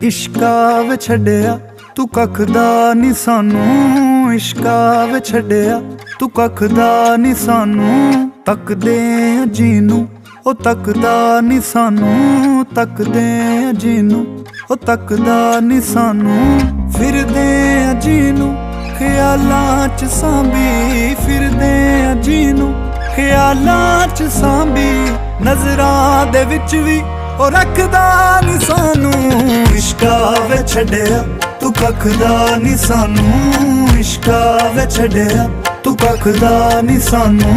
इश्का वे छड्डिया तू कख दा नी सानू, इश्का वे छड्डिया तू कख दा नी सानू। तकदे जीनू ओ तकदा नी सानू, तकदे जीनू ओ तकदा नी सानू। फिरदे जीनू ख्यालां च सांभी, फिरदे जीनू ख्यालां च सांभी। नजरां दे विच वी ओ रखदा नी सानू। इश्का वे छड्डिया तू कख दा नी सानू, इश्का वे छड्डिया तू कख दा नी सानू।